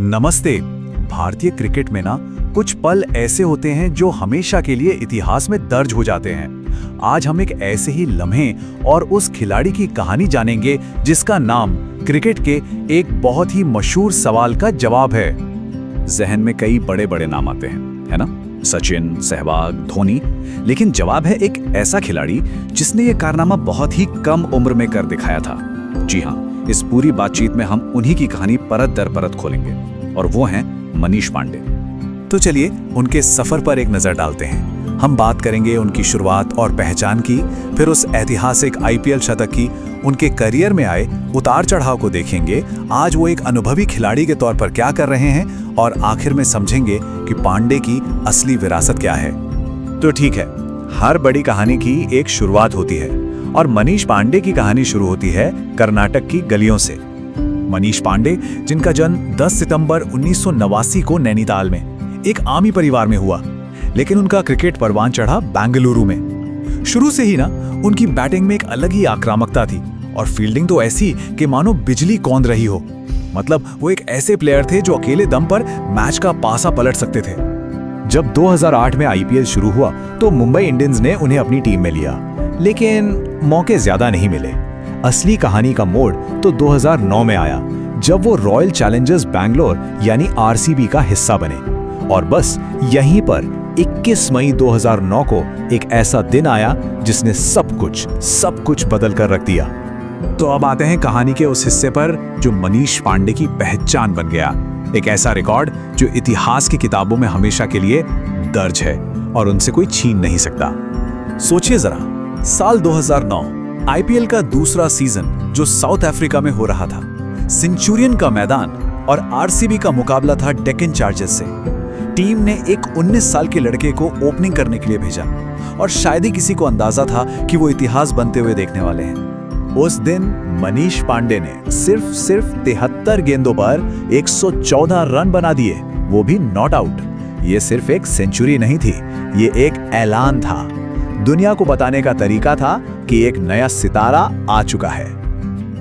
नमस्ते। भारतीय क्रिकेट में ना कुछ पल ऐसे होते हैं जो हमेशा के लिए इतिहास में दर्ज हो जाते हैं। आज हम एक ऐसे ही लम्हे और उस खिलाड़ी की कहानी जानेंगे जिसका नाम क्रिकेट के एक बहुत ही मशहूर सवाल का जवाब है। जहन में कई बड़े बड़े नाम आते हैं, है ना? सचिन, सहवाग, धोनी। लेकिन जवाब है एक ऐसा खिलाड़ी जिसने ये कारनामा बहुत ही कम उम्र में कर दिखाया था। जी हाँ, इस पूरी बातचीत में हम उन्हीं की कहानी परत दर परत खोलेंगे और वो हैं मनीष पांडे। तो चलिए उनके सफर पर एक नजर डालते हैं। हम बात करेंगे उनकी शुरुआत और पहचान की, फिर उस ऐतिहासिक आईपीएल शतक की, उनके करियर में आए उतार चढ़ाव को देखेंगे। आज वो एक अनुभवी खिलाड़ी के तौर पर क्या कर रहे हैं और आखिर में समझेंगे कि पांडे की असली विरासत क्या है। तो ठीक है, हर बड़ी कहानी की एक शुरुआत होती है और मनीष पांडे की कहानी शुरू होती है कर्नाटक की गलियों से। मनीष पांडे, जिनका जन्म 10 सितंबर 1989 को नैनीताल में एक आर्मी परिवार में हुआ, लेकिन उनका क्रिकेट परवान चढ़ा बेंगलुरु में। शुरू से ही ना उनकी बैटिंग में एक अलग ही आक्रामकता थी और फील्डिंग तो ऐसी कि मानो बिजली कौंध रही हो। मतलब वो एक ऐसे प्लेयर थे जो अकेले दम पर मैच का पासा पलट सकते थे। जब 2008 में आईपीएल शुरू हुआ तो मुंबई इंडियंस ने उन्हें अपनी टीम में लिया, लेकिन मौके ज्यादा नहीं मिले। असली कहानी का मोड़ तो 2009 में आया, जब वो रॉयल चैलेंजर्स बैंगलोर यानी आरसीबी का हिस्सा बने। और बस यहीं पर 21 मई 2009 को एक ऐसा दिन आया जिसने सब कुछ बदल कर रख दिया। तो अब आते हैं कहानी के उस हिस्से पर जो मनीष पांडे की पहचान बन गया। एक ऐसा रिकॉर्ड जो इतिहास की किताबों में हमेशा के लिए दर्ज है और उनसे कोई छीन नहीं सकता। सोचिए जरा, साल 2009, आईपीएल का दूसरा सीजन जो साउथ अफ्रीका में हो रहा था। सेंचुरियन का मैदान और आरसीबी का मुकाबला था डेक्कन चार्जर्स से। टीम ने एक 19 साल के लड़के को ओपनिंग करने के लिए भेजा और शायद ही किसी को अंदाजा था कि वो इतिहास बनते हुए देखने वाले हैं। उस दिन मनीष पांडे ने सिर्फ 73 गेंदों पर 114 रन बना दिए, वो भी नॉट आउट। ये सिर्फ एक सेंचुरी नहीं थी, ये एक ऐलान था। दुनिया को बताने का तरीका था कि एक नया सितारा आ चुका है।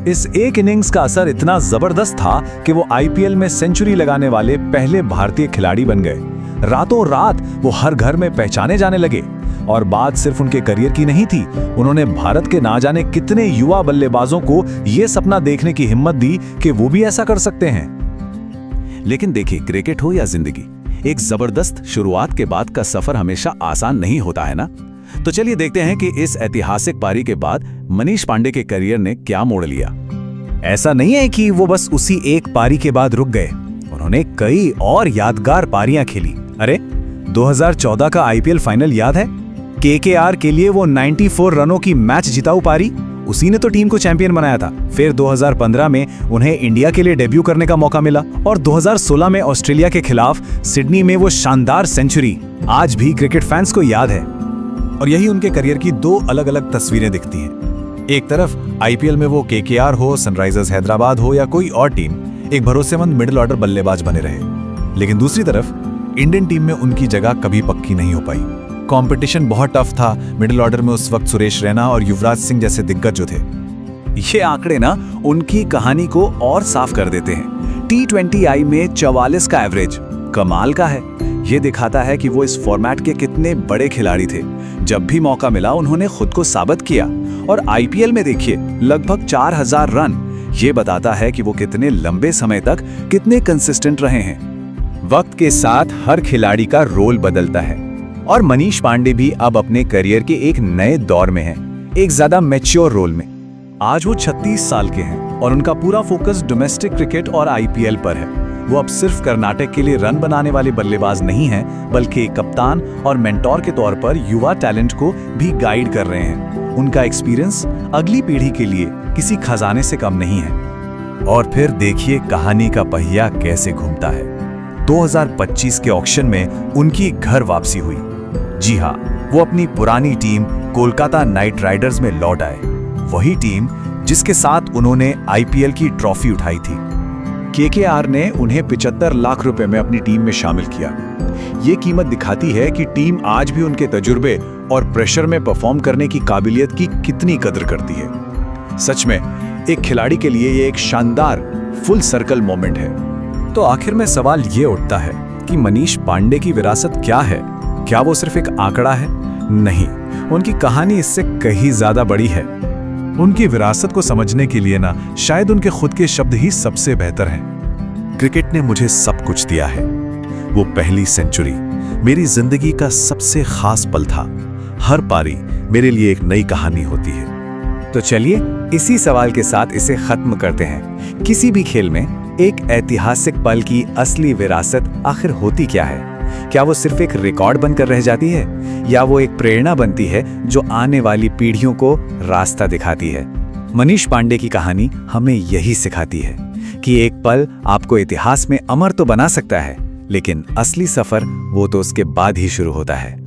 इस एक इनिंग्स का असर इतना जबरदस्त था कि वो आईपीएल में सेंचुरी लगाने वाले पहले भारतीय खिलाड़ी बन गए। रातों रात वो हर घर में पहचाने जाने लगे। और बात सिर्फ उनके करियर की नहीं थी, उन्होंने भारत के ना जाने कितने युवा बल्लेबाजों को यह सपना देखने की हिम्मत दी कि वो भी ऐसा कर सकते हैं। लेकिन देखिए, क्रिकेट हो या जिंदगी, एक जबरदस्त शुरुआत के बाद का सफर हमेशा आसान नहीं होता है ना। तो चलिए देखते हैं कि इस ऐतिहासिक पारी के बाद मनीष पांडे के करियर ने क्या मोड़ लिया। ऐसा नहीं है कि वो बस उसी एक पारी के बाद रुक गए, उन्होंने कई और यादगार पारियां खेली। अरे 2014 का आईपीएल फाइनल याद है? केकेआर के लिए वो 94 रनों की मैच जिताऊ पारी, उसी ने तो टीम को चैंपियन बनाया था। फिर 2015 में उन्हें इंडिया के लिए डेब्यू करने का मौका मिला और 2016 में ऑस्ट्रेलिया के खिलाफ सिडनी में वो शानदार सेंचुरी आज भी क्रिकेट फैंस को याद है। और यही उनके करियर की दो अलग अलग तस्वीरें दिखती हैं। एक तरफ आईपीएल में वो केकेआर हो, सनराइजर्स हैदराबाद हो या कोई और टीम, एक भरोसेमंद मिडिल ऑर्डर बल्लेबाज बने रहे। लेकिन दूसरी तरफ इंडियन टीम में उनकी जगह कभी पक्की नहीं हो पाई। कंपटीशन बहुत टफ था। मिडिल ऑर्डर में उस वक्त सुरेश रैना और युवराज सिंह जैसे दिग्गज जो थे। ये आंकड़े ना उनकी कहानी को और साफ कर देते हैं। T20I में 44 का एवरेज कमाल का है। ये दिखाता है कि वो इस फॉर्मेट के कितने बड़े खिलाड़ी थे। जब भी मौका मिला उन्होंने खुद को साबित किया। और आईपीएल में देखिए, लगभग 4000 रन। ये बताता है कि वो कितने लंबे समय तक कितने कंसिस्टेंट रहे हैं। वक्त के साथ हर खिलाड़ी का रोल बदलता है और मनीष पांडे भी अब अपने करियर के एक नए दौर में हैं, एक ज्यादा मैच्योर रोल में। आज वो 36 साल के हैं और उनका पूरा फोकस डोमेस्टिक क्रिकेट और आईपीएल पर है। वो अब सिर्फ कर्नाटक के लिए रन बनाने वाले बल्लेबाज नहीं हैं, बल्कि कप्तान और मेंटोर के तौर पर युवा टैलेंट को भी गाइड कर रहे हैं। उनका एक्सपीरियंस अगली पीढ़ी के लिए किसी खजाने से कम नहीं है। और फिर देखिए कहानी का पहिया कैसे घूमता है। 2025 के ऑक्शन में उनकी घर वापसी हुई। जी हाँ, वो अपनी पुरानी टीम कोलकाता नाइट राइडर्स में लौट आए। वही टीम जिसके साथ उन्होंने आईपीएल की ट्रॉफी उठाई थी। केकेआर ने उन्हें 75 लाख रुपए में अपनी टीम में शामिल किया। ये कीमत दिखाती है कि टीम आज भी उनके तजुर्बे और प्रेशर में परफॉर्म करने की काबिलियत की कितनी कदर करती है। सच में एक खिलाड़ी के लिए ये एक शानदार फुल सर्कल मोमेंट है। तो आखिर में सवाल ये उठता है कि मनीष पांडे की विरासत क्या है? क्या वो सिर्फ एक आंकड़ा है? नहीं, उनकी कहानी इससे कहीं ज्यादा बड़ी है। उनकी विरासत को समझने के लिए ना शायद उनके खुद के शब्द ही सबसे बेहतर हैं। क्रिकेट ने मुझे सब कुछ दिया है। वो पहली सेंचुरी मेरी जिंदगी का सबसे खास पल था। हर पारी मेरे लिए एक नई कहानी होती है। तो चलिए इसी सवाल के साथ इसे खत्म करते हैं। किसी भी खेल में एक ऐतिहासिक पल की असली विरासत आखिर होती क्या है? क्या वो सिर्फ एक रिकॉर्ड बनकर रह जाती है, या वो एक प्रेरणा बनती है जो आने वाली पीढ़ियों को रास्ता दिखाती है? मनीष पांडे की कहानी हमें यही सिखाती है कि एक पल आपको इतिहास में अमर तो बना सकता है, लेकिन असली सफर वो तो उसके बाद ही शुरू होता है।